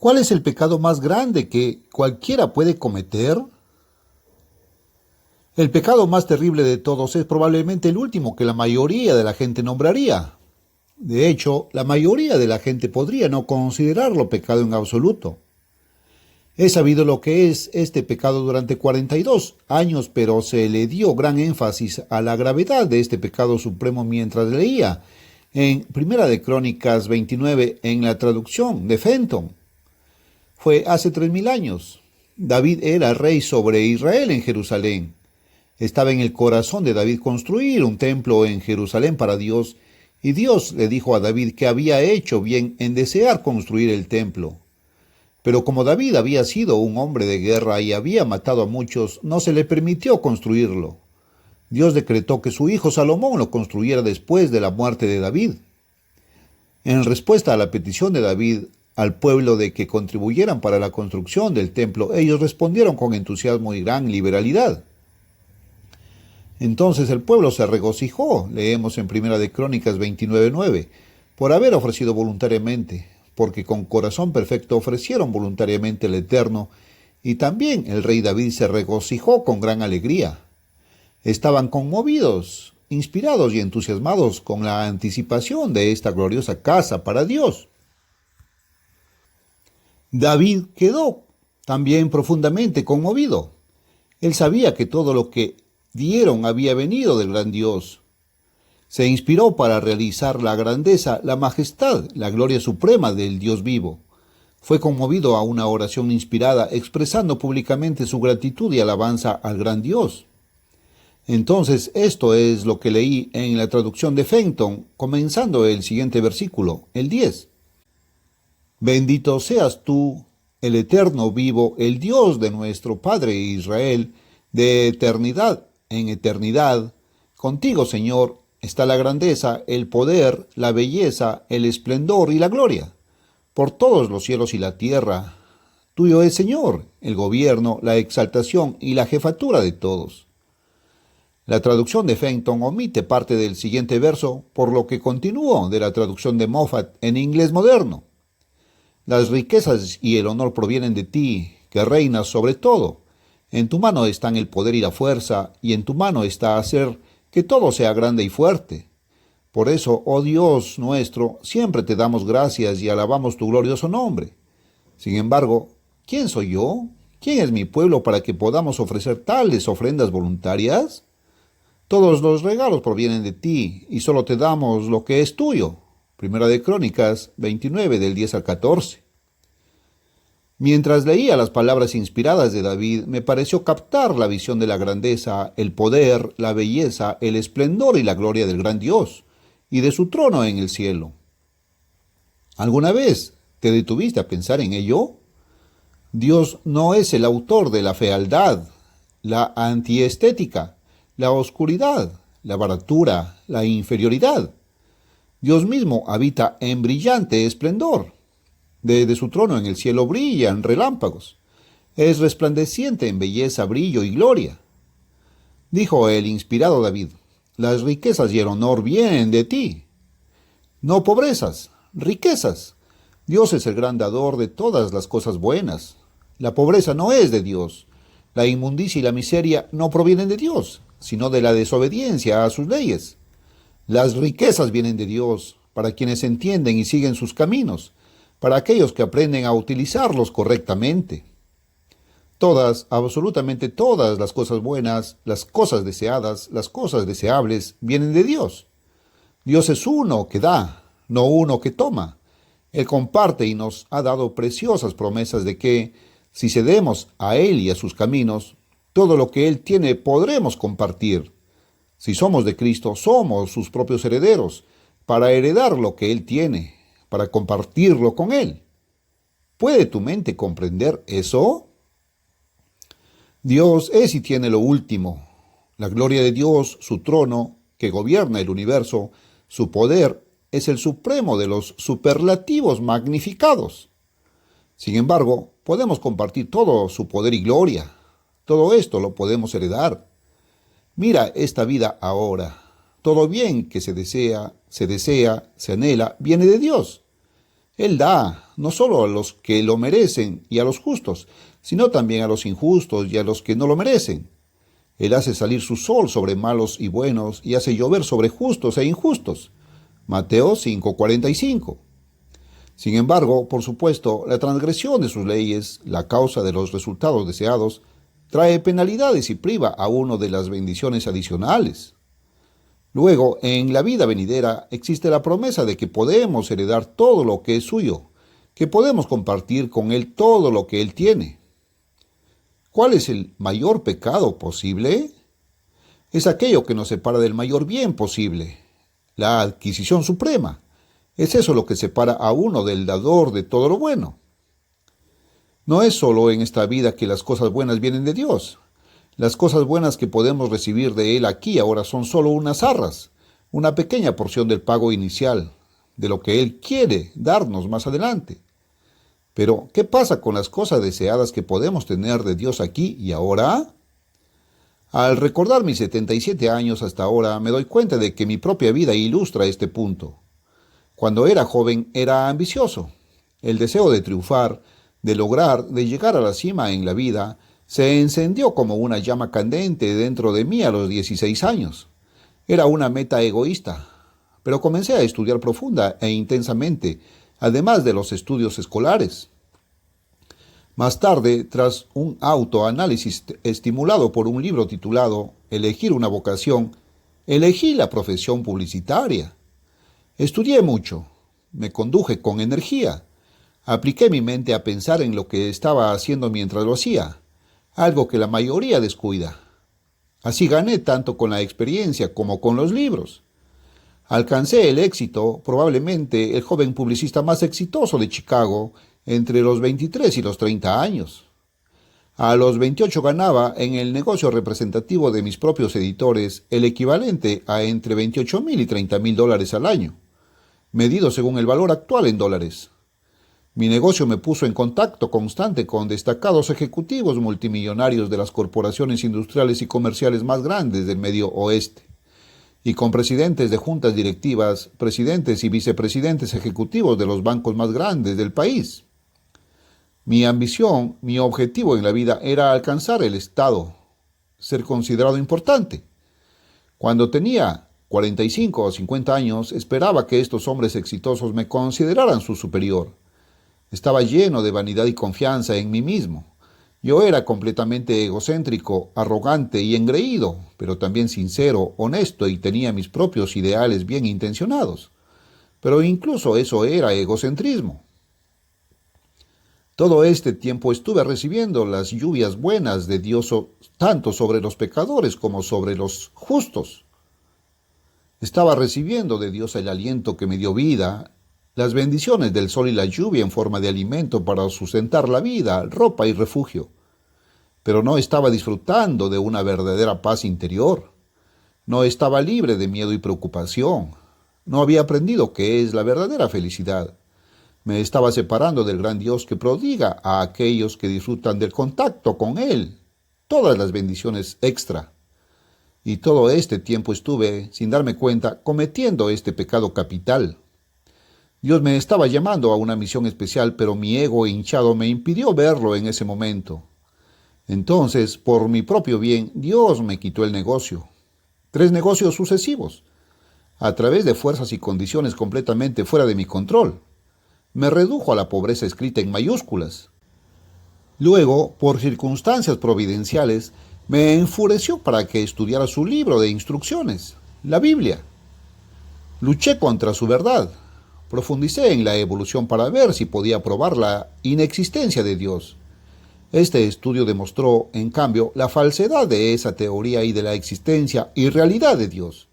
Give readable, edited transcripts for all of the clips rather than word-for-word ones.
¿Cuál es el pecado más grande que cualquiera puede cometer? El pecado más terrible de todos es probablemente el último que la mayoría de la gente nombraría. De hecho, la mayoría de la gente podría no considerarlo pecado en absoluto. He sabido lo que es este pecado durante 42 años, pero se le dio gran énfasis a la gravedad de este pecado supremo mientras leía en Primera de Crónicas 29 en la traducción de Fenton. Fue hace 3000 años. David era rey sobre Israel en Jerusalén. Estaba en el corazón de David construir un templo en Jerusalén para Dios, y Dios le dijo a David que había hecho bien en desear construir el templo. Pero como David había sido un hombre de guerra y había matado a muchos, no se le permitió construirlo. Dios decretó que su hijo Salomón lo construyera después de la muerte de David. En respuesta a la petición de David al pueblo de que contribuyeran para la construcción del templo, ellos respondieron con entusiasmo y gran liberalidad. Entonces el pueblo se regocijó, leemos en Primera de Crónicas 29:9, por haber ofrecido voluntariamente, porque con corazón perfecto ofrecieron voluntariamente al Eterno, y también el rey David se regocijó con gran alegría. Estaban conmovidos, inspirados y entusiasmados con la anticipación de esta gloriosa casa para Dios. David quedó también profundamente conmovido. Él sabía que todo lo que dieron había venido del gran Dios. Se inspiró para realizar la grandeza, la majestad, la gloria suprema del Dios vivo. Fue conmovido a una oración inspirada, expresando públicamente su gratitud y alabanza al gran Dios. Entonces, esto es lo que leí en la traducción de Fenton, comenzando el siguiente versículo, el 10. Bendito seas tú, el eterno vivo, el Dios de nuestro Padre Israel, de eternidad en eternidad. Contigo, Señor, está la grandeza, el poder, la belleza, el esplendor y la gloria. Por todos los cielos y la tierra, tuyo es, Señor, el gobierno, la exaltación y la jefatura de todos. La traducción de Fenton omite parte del siguiente verso, por lo que continúo de la traducción de Moffat en inglés moderno. Las riquezas y el honor provienen de ti, que reinas sobre todo. En tu mano están el poder y la fuerza, y en tu mano está hacer que todo sea grande y fuerte. Por eso, oh Dios nuestro, siempre te damos gracias y alabamos tu glorioso nombre. Sin embargo, ¿quién soy yo? ¿Quién es mi pueblo para que podamos ofrecer tales ofrendas voluntarias? Todos los regalos provienen de ti, y solo te damos lo que es tuyo. Primera de Crónicas 29 del 10 al 14. Mientras leía las palabras inspiradas de David, me pareció captar la visión de la grandeza, el poder, la belleza, el esplendor y la gloria del gran Dios, y de su trono en el cielo. ¿Alguna vez te detuviste a pensar en ello? Dios no es el autor de la fealdad, la antiestética, la oscuridad, la baratura, la inferioridad. Dios mismo habita en brillante esplendor. Desde su trono en el cielo brillan relámpagos. Es resplandeciente en belleza, brillo y gloria. Dijo el inspirado David, las riquezas y el honor vienen de ti. No pobrezas, riquezas. Dios es el gran dador de todas las cosas buenas. La pobreza no es de Dios. La inmundicia y la miseria no provienen de Dios, sino de la desobediencia a sus leyes. Las riquezas vienen de Dios, para quienes entienden y siguen sus caminos, para aquellos que aprenden a utilizarlos correctamente. Todas, absolutamente todas las cosas buenas, las cosas deseadas, las cosas deseables, vienen de Dios. Dios es uno que da, no uno que toma. Él comparte y nos ha dado preciosas promesas de que, si cedemos a Él y a sus caminos, todo lo que Él tiene podremos compartir. Si somos de Cristo, somos sus propios herederos, para heredar lo que Él tiene, para compartirlo con Él. ¿Puede tu mente comprender eso? Dios es y tiene lo último. La gloria de Dios, su trono, que gobierna el universo, su poder, es el supremo de los superlativos magnificados. Sin embargo, podemos compartir todo su poder y gloria. Todo esto lo podemos heredar. Mira esta vida ahora. Todo bien que se desea, se anhela, viene de Dios. Él da, no solo a los que lo merecen y a los justos, sino también a los injustos y a los que no lo merecen. Él hace salir su sol sobre malos y buenos y hace llover sobre justos e injustos. Mateo 5:45. Sin embargo, por supuesto, la transgresión de sus leyes, la causa de los resultados deseados, trae penalidades y priva a uno de las bendiciones adicionales. Luego, en la vida venidera existe la promesa de que podemos heredar todo lo que es suyo, que podemos compartir con Él todo lo que Él tiene. ¿Cuál es el mayor pecado posible? Es aquello que nos separa del mayor bien posible, la adquisición suprema. Es eso lo que separa a uno del dador de todo lo bueno. No es solo en esta vida que las cosas buenas vienen de Dios. Las cosas buenas que podemos recibir de Él aquí ahora son solo unas arras, una pequeña porción del pago inicial, de lo que Él quiere darnos más adelante. Pero, ¿qué pasa con las cosas deseadas que podemos tener de Dios aquí y ahora? Al recordar mis 77 años hasta ahora, me doy cuenta de que mi propia vida ilustra este punto. Cuando era joven era ambicioso. El deseo de triunfar, de lograr, de llegar a la cima en la vida, se encendió como una llama candente dentro de mí a los 16 años. Era una meta egoísta, pero comencé a estudiar profunda e intensamente, además de los estudios escolares. Más tarde, tras un autoanálisis estimulado por un libro titulado Elegir una vocación, elegí la profesión publicitaria. Estudié mucho, me conduje con energía, apliqué mi mente a pensar en lo que estaba haciendo mientras lo hacía, algo que la mayoría descuida. Así gané tanto con la experiencia como con los libros. Alcancé el éxito, probablemente el joven publicista más exitoso de Chicago, entre los 23 y los 30 años. A los 28 ganaba en el negocio representativo de mis propios editores el equivalente a entre 28,000 y 30,000 dólares al año, medido según el valor actual en dólares. Mi negocio me puso en contacto constante con destacados ejecutivos multimillonarios de las corporaciones industriales y comerciales más grandes del Medio Oeste, y con presidentes de juntas directivas, presidentes y vicepresidentes ejecutivos de los bancos más grandes del país. Mi ambición, mi objetivo en la vida era alcanzar el estado, ser considerado importante. Cuando tenía 45 o 50 años, esperaba que estos hombres exitosos me consideraran su superior. Estaba lleno de vanidad y confianza en mí mismo. Yo era completamente egocéntrico, arrogante y engreído, pero también sincero, honesto y tenía mis propios ideales bien intencionados. Pero incluso eso era egocentrismo. Todo este tiempo estuve recibiendo las lluvias buenas de Dios tanto sobre los pecadores como sobre los justos. Estaba recibiendo de Dios el aliento que me dio vida, las bendiciones del sol y la lluvia en forma de alimento para sustentar la vida, ropa y refugio. Pero no estaba disfrutando de una verdadera paz interior. No estaba libre de miedo y preocupación. No había aprendido qué es la verdadera felicidad. Me estaba separando del gran Dios que prodiga a aquellos que disfrutan del contacto con Él todas las bendiciones extra. Y todo este tiempo estuve, sin darme cuenta, cometiendo este pecado capital. Dios me estaba llamando a una misión especial, pero mi ego hinchado me impidió verlo en ese momento. Entonces, por mi propio bien, Dios me quitó el negocio. 3 negocios sucesivos, a través de fuerzas y condiciones completamente fuera de mi control. Me redujo a la pobreza escrita en mayúsculas. Luego, por circunstancias providenciales, me enfureció para que estudiara su libro de instrucciones, la Biblia. Luché contra su verdad. Profundicé en la evolución para ver si podía probar la inexistencia de Dios. Este estudio demostró, en cambio, la falsedad de esa teoría y de la existencia y realidad de Dios.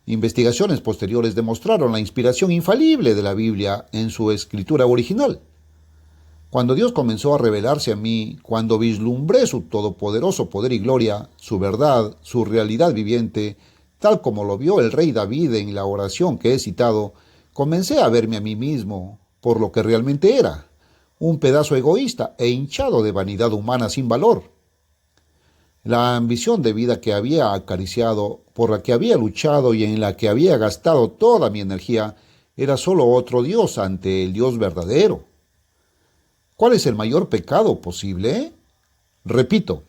Investigaciones posteriores demostraron la inspiración infalible de la Biblia en su escritura original. Cuando Dios comenzó a revelarse a mí, cuando vislumbré su todopoderoso poder y gloria, su verdad, su realidad viviente, tal como lo vio el rey David en la oración que he citado, comencé a verme a mí mismo por lo que realmente era, un pedazo egoísta e hinchado de vanidad humana sin valor. La ambición de vida que había acariciado, por la que había luchado y en la que había gastado toda mi energía, era solo otro Dios ante el Dios verdadero. ¿Cuál es el mayor pecado posible? Repito,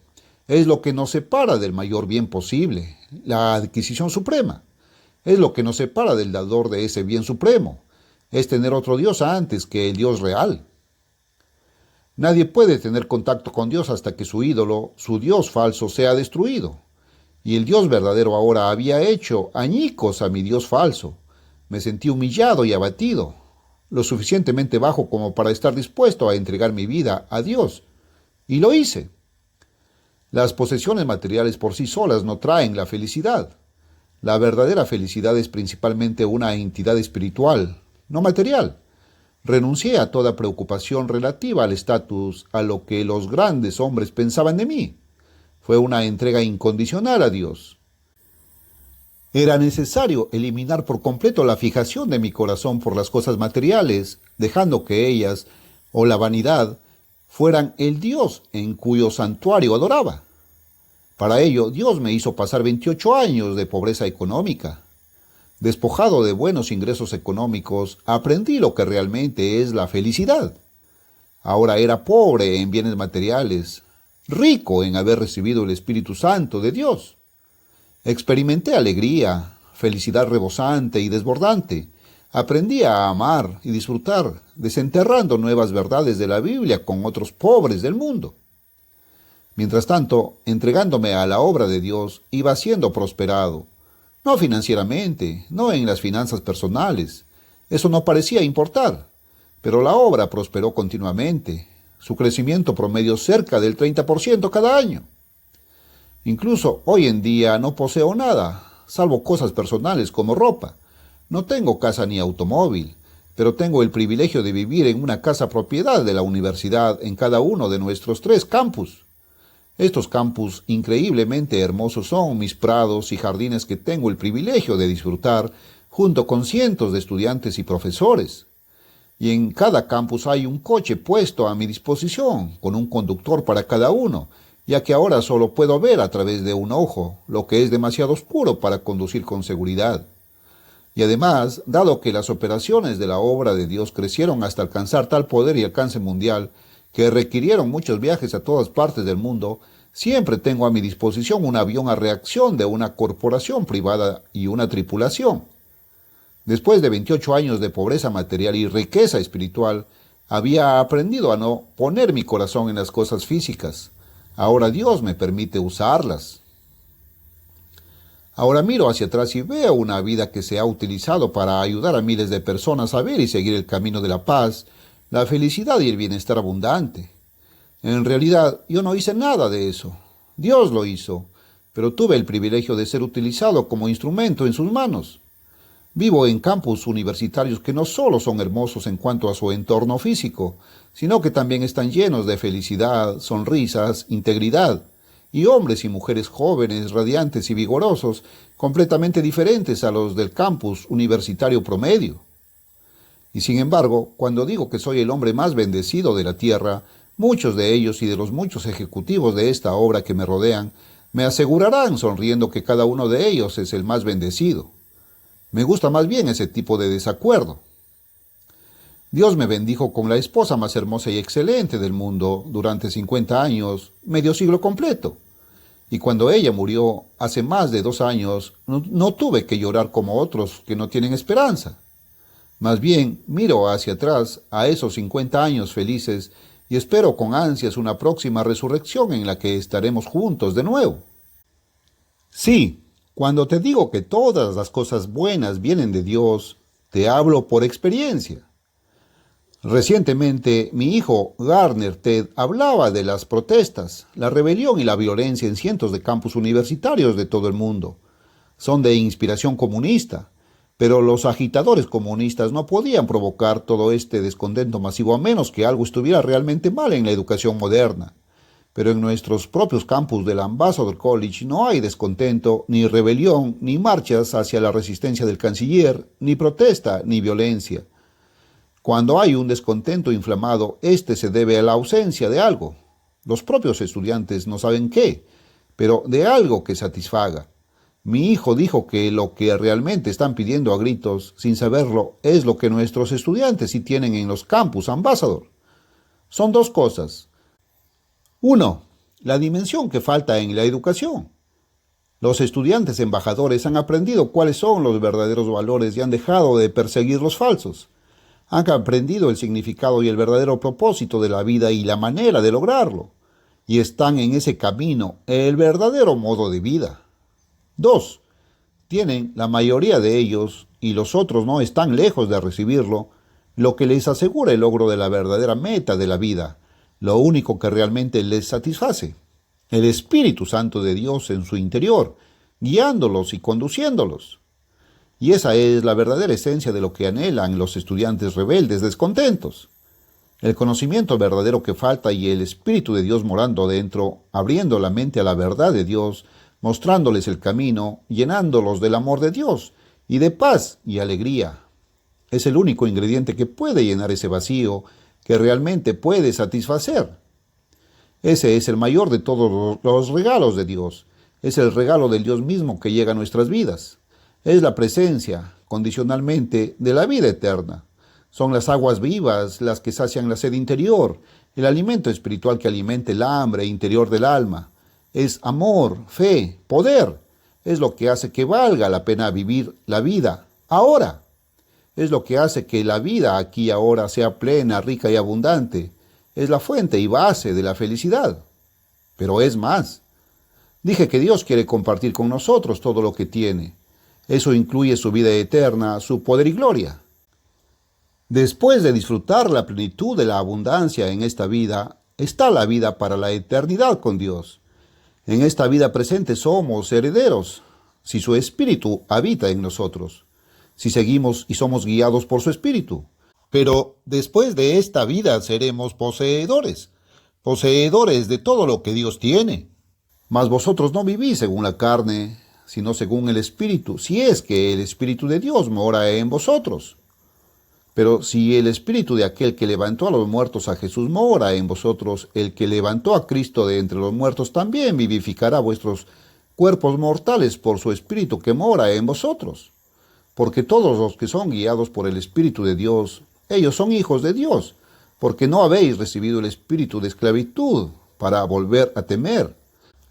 es lo que nos separa del mayor bien posible, la adquisición suprema. Es lo que nos separa del dador de ese bien supremo. Es tener otro Dios antes que el Dios real. Nadie puede tener contacto con Dios hasta que su ídolo, su Dios falso, sea destruido. Y el Dios verdadero ahora había hecho añicos a mi Dios falso. Me sentí humillado y abatido, lo suficientemente bajo como para estar dispuesto a entregar mi vida a Dios. Y lo hice. Las posesiones materiales por sí solas no traen la felicidad. La verdadera felicidad es principalmente una entidad espiritual, no material. Renuncié a toda preocupación relativa al estatus, a lo que los grandes hombres pensaban de mí. Fue una entrega incondicional a Dios. Era necesario eliminar por completo la fijación de mi corazón por las cosas materiales, dejando que ellas, o la vanidad, fueran el Dios en cuyo santuario adoraba. Para ello, Dios me hizo pasar 28 años de pobreza económica. Despojado de buenos ingresos económicos, aprendí lo que realmente es la felicidad. Ahora era pobre en bienes materiales, rico en haber recibido el Espíritu Santo de Dios. Experimenté alegría, felicidad rebosante y desbordante. Aprendí a amar y disfrutar, desenterrando nuevas verdades de la Biblia con otros pobres del mundo. Mientras tanto, entregándome a la obra de Dios, iba siendo prosperado. No financieramente, no en las finanzas personales. Eso no parecía importar. Pero la obra prosperó continuamente. Su crecimiento promedio cerca del 30% cada año. Incluso hoy en día no poseo nada, salvo cosas personales como ropa. No tengo casa ni automóvil, pero tengo el privilegio de vivir en una casa propiedad de la universidad en cada uno de nuestros 3 campus. Estos campus increíblemente hermosos son mis prados y jardines que tengo el privilegio de disfrutar junto con cientos de estudiantes y profesores. Y en cada campus hay un coche puesto a mi disposición, con un conductor para cada uno, ya que ahora solo puedo ver a través de un ojo, lo que es demasiado oscuro para conducir con seguridad. Y además, dado que las operaciones de la obra de Dios crecieron hasta alcanzar tal poder y alcance mundial, que requirieron muchos viajes a todas partes del mundo, siempre tengo a mi disposición un avión a reacción de una corporación privada y una tripulación. Después de 28 años de pobreza material y riqueza espiritual, había aprendido a no poner mi corazón en las cosas físicas. Ahora Dios me permite usarlas. Ahora miro hacia atrás y veo una vida que se ha utilizado para ayudar a miles de personas a ver y seguir el camino de la paz, la felicidad y el bienestar abundante. En realidad, yo no hice nada de eso. Dios lo hizo, pero tuve el privilegio de ser utilizado como instrumento en sus manos. Vivo en campus universitarios que no solo son hermosos en cuanto a su entorno físico, sino que también están llenos de felicidad, sonrisas, integridad, y hombres y mujeres jóvenes, radiantes y vigorosos, completamente diferentes a los del campus universitario promedio. Y sin embargo, cuando digo que soy el hombre más bendecido de la tierra, muchos de ellos y de los muchos ejecutivos de esta obra que me rodean, me asegurarán sonriendo que cada uno de ellos es el más bendecido. Me gusta más bien ese tipo de desacuerdo. Dios me bendijo con la esposa más hermosa y excelente del mundo durante 50 años, medio siglo completo. Y cuando ella murió hace más de 2 años, no tuve que llorar como otros que no tienen esperanza. Más bien, miro hacia atrás a esos 50 años felices y espero con ansias una próxima resurrección en la que estaremos juntos de nuevo. Sí, cuando te digo que todas las cosas buenas vienen de Dios, te hablo por experiencia. Recientemente, mi hijo Garner Ted hablaba de las protestas, la rebelión y la violencia en cientos de campus universitarios de todo el mundo. Son de inspiración comunista, pero los agitadores comunistas no podían provocar todo este descontento masivo a menos que algo estuviera realmente mal en la educación moderna. Pero en nuestros propios campus del Ambassador College no hay descontento, ni rebelión, ni marchas hacia la resistencia del canciller, ni protesta, ni violencia. Cuando hay un descontento inflamado, este se debe a la ausencia de algo. Los propios estudiantes no saben qué, pero de algo que satisfaga. Mi hijo dijo que lo que realmente están pidiendo a gritos, sin saberlo, es lo que nuestros estudiantes sí tienen en los campus Ambassador. Son dos cosas. Uno, la dimensión que falta en la educación. Los estudiantes embajadores han aprendido cuáles son los verdaderos valores y han dejado de perseguir los falsos. Han aprendido el significado y el verdadero propósito de la vida y la manera de lograrlo. Y están en ese camino, el verdadero modo de vida. Dos, tienen la mayoría de ellos, y los otros no están lejos de recibirlo, lo que les asegura el logro de la verdadera meta de la vida, lo único que realmente les satisface, el Espíritu Santo de Dios en su interior, guiándolos y conduciéndolos. Y esa es la verdadera esencia de lo que anhelan los estudiantes rebeldes descontentos. El conocimiento verdadero que falta y el Espíritu de Dios morando dentro, abriendo la mente a la verdad de Dios, mostrándoles el camino, llenándolos del amor de Dios y de paz y alegría. Es el único ingrediente que puede llenar ese vacío que realmente puede satisfacer. Ese es el mayor de todos los regalos de Dios. Es el regalo del Dios mismo que llega a nuestras vidas. Es la presencia, condicionalmente, de la vida eterna. Son las aguas vivas las que sacian la sed interior, el alimento espiritual que alimenta el hambre interior del alma. Es amor, fe, poder. Es lo que hace que valga la pena vivir la vida ahora. Es lo que hace que la vida aquí y ahora sea plena, rica y abundante. Es la fuente y base de la felicidad. Pero es más. Dije que Dios quiere compartir con nosotros todo lo que tiene. Eso incluye su vida eterna, su poder y gloria. Después de disfrutar la plenitud de la abundancia en esta vida, está la vida para la eternidad con Dios. En esta vida presente somos herederos, si su Espíritu habita en nosotros, si seguimos y somos guiados por su Espíritu. Pero después de esta vida seremos poseedores, poseedores de todo lo que Dios tiene. Mas vosotros no vivís según la carne, sino según el Espíritu, si es que el Espíritu de Dios mora en vosotros. Pero si el Espíritu de aquel que levantó a los muertos a Jesús mora en vosotros, el que levantó a Cristo de entre los muertos también vivificará vuestros cuerpos mortales por su Espíritu que mora en vosotros. Porque todos los que son guiados por el Espíritu de Dios, ellos son hijos de Dios, porque no habéis recibido el espíritu de esclavitud para volver a temer,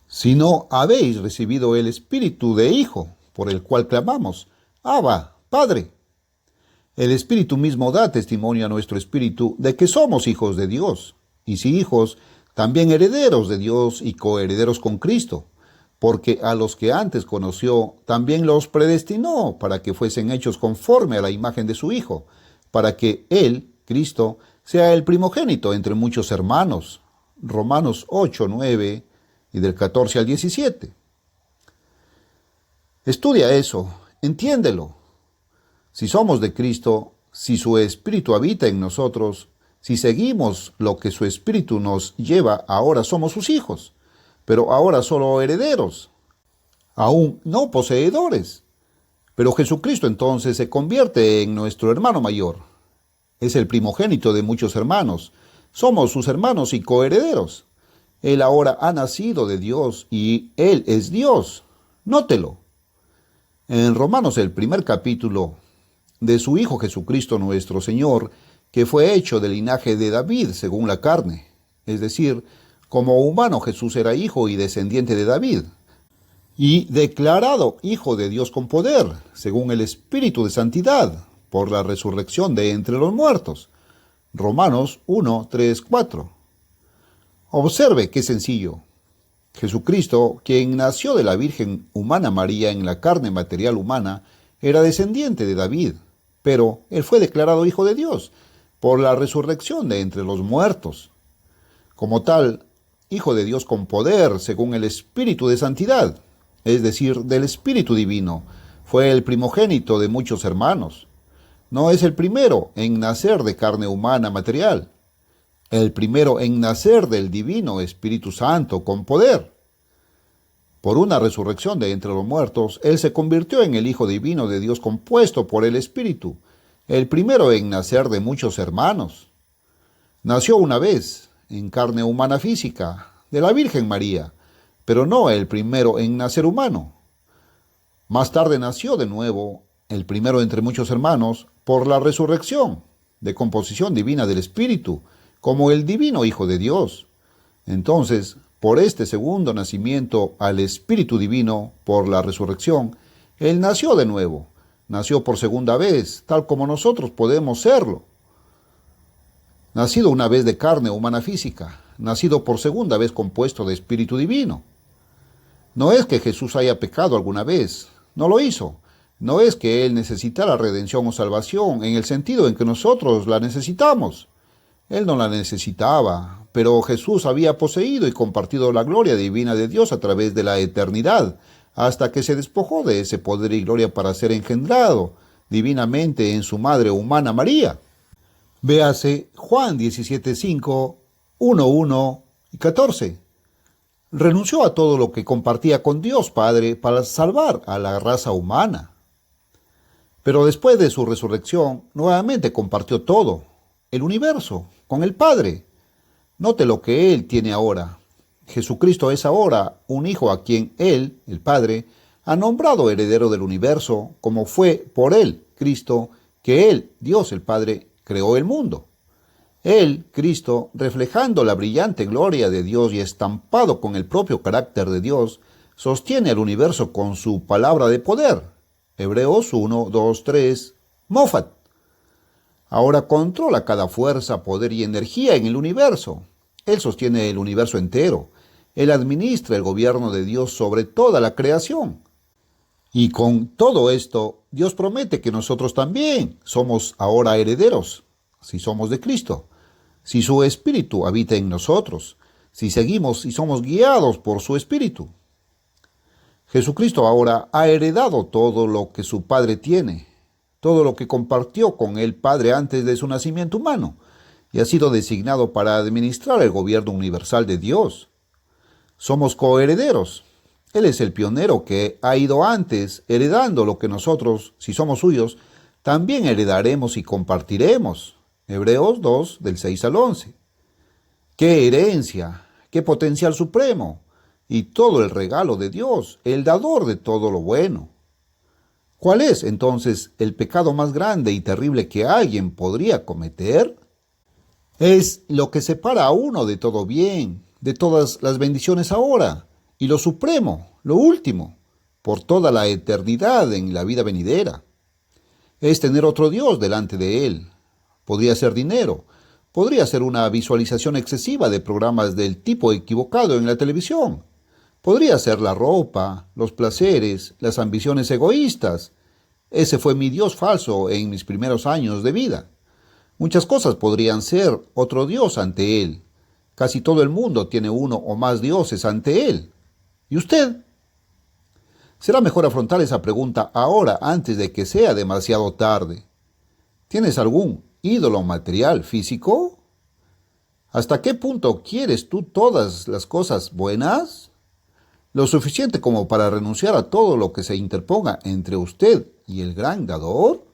sino habéis recibido el espíritu de hijo, por el cual clamamos, Abba, Padre. El Espíritu mismo da testimonio a nuestro espíritu de que somos hijos de Dios, y si hijos, también herederos de Dios y coherederos con Cristo, porque a los que antes conoció, también los predestinó para que fuesen hechos conforme a la imagen de su Hijo, para que Él, Cristo, sea el primogénito entre muchos hermanos. Romanos 8, 9 y del 14 al 17. Estudia eso, entiéndelo. Si somos de Cristo, si su Espíritu habita en nosotros, si seguimos lo que su Espíritu nos lleva, ahora somos sus hijos, pero ahora solo herederos, aún no poseedores. Pero Jesucristo entonces se convierte en nuestro hermano mayor. Es el primogénito de muchos hermanos. Somos sus hermanos y coherederos. Él ahora ha nacido de Dios y Él es Dios. Nótelo. En Romanos, el primer capítulo, de su Hijo Jesucristo nuestro Señor, que fue hecho del linaje de David según la carne. Es decir, como humano Jesús era hijo y descendiente de David, y declarado Hijo de Dios con poder, según el Espíritu de Santidad, por la resurrección de entre los muertos. Romanos 1, 3, 4. Observe qué sencillo. Jesucristo, quien nació de la Virgen humana María en la carne material humana, era descendiente de David, pero él fue declarado Hijo de Dios por la resurrección de entre los muertos. Como tal, Hijo de Dios con poder, según el Espíritu de Santidad, es decir, del Espíritu Divino, fue el primogénito de muchos hermanos. No es el primero en nacer de carne humana material, el primero en nacer del Divino Espíritu Santo con poder. Por una resurrección de entre los muertos, Él se convirtió en el Hijo Divino de Dios compuesto por el Espíritu, el primero en nacer de muchos hermanos. Nació una vez, en carne humana física, de la Virgen María, pero no el primero en nacer humano. Más tarde nació de nuevo, el primero entre muchos hermanos, por la resurrección, de composición divina del Espíritu, como el divino Hijo de Dios. Entonces, por este segundo nacimiento al Espíritu Divino, por la resurrección, Él nació de nuevo, nació por segunda vez, tal como nosotros podemos serlo. Nacido una vez de carne humana física, nacido por segunda vez compuesto de Espíritu Divino. No es que Jesús haya pecado alguna vez, no lo hizo. No es que Él necesitara redención o salvación en el sentido en que nosotros la necesitamos. Él no la necesitaba, pero Jesús había poseído y compartido la gloria divina de Dios a través de la eternidad, hasta que se despojó de ese poder y gloria para ser engendrado divinamente en su madre humana María. Véase Juan 17:5, 1:1 y 14. Renunció a todo lo que compartía con Dios Padre para salvar a la raza humana. Pero después de su resurrección, nuevamente compartió todo, el universo, con el Padre. Note lo que Él tiene ahora. Jesucristo es ahora un Hijo a quien Él, el Padre, ha nombrado heredero del universo, como fue por Él, Cristo, que Él, Dios el Padre, creó el mundo. Él, Cristo, reflejando la brillante gloria de Dios y estampado con el propio carácter de Dios, sostiene al universo con su palabra de poder. Hebreos 1, 2, 3, Mofat. Ahora controla cada fuerza, poder y energía en el universo. Él sostiene el universo entero. Él administra el gobierno de Dios sobre toda la creación. Y con todo esto, Dios promete que nosotros también somos ahora herederos, si somos de Cristo, si su Espíritu habita en nosotros, si seguimos y somos guiados por su Espíritu. Jesucristo ahora ha heredado todo lo que su Padre tiene, todo lo que compartió con el Padre antes de su nacimiento humano, y ha sido designado para administrar el gobierno universal de Dios. Somos coherederos. Él es el pionero que ha ido antes, heredando lo que nosotros, si somos suyos, también heredaremos y compartiremos. Hebreos 2, del 6 al 11. ¡Qué herencia! ¡Qué potencial supremo! Y todo el regalo de Dios, el dador de todo lo bueno. ¿Cuál es, entonces, el pecado más grande y terrible que alguien podría cometer? Es lo que separa a uno de todo bien, de todas las bendiciones ahora, y lo supremo, lo último, por toda la eternidad en la vida venidera. Es tener otro Dios delante de Él. Podría ser dinero, podría ser una visualización excesiva de programas del tipo equivocado en la televisión. Podría ser la ropa, los placeres, las ambiciones egoístas. Ese fue mi Dios falso en mis primeros años de vida. Muchas cosas podrían ser otro Dios ante Él. Casi todo el mundo tiene uno o más dioses ante Él. ¿Y usted? Será mejor afrontar esa pregunta ahora antes de que sea demasiado tarde. ¿Tienes algún ídolo material físico? ¿Hasta qué punto quieres tú todas las cosas buenas? Lo suficiente como para renunciar a todo lo que se interponga entre usted y el gran dador.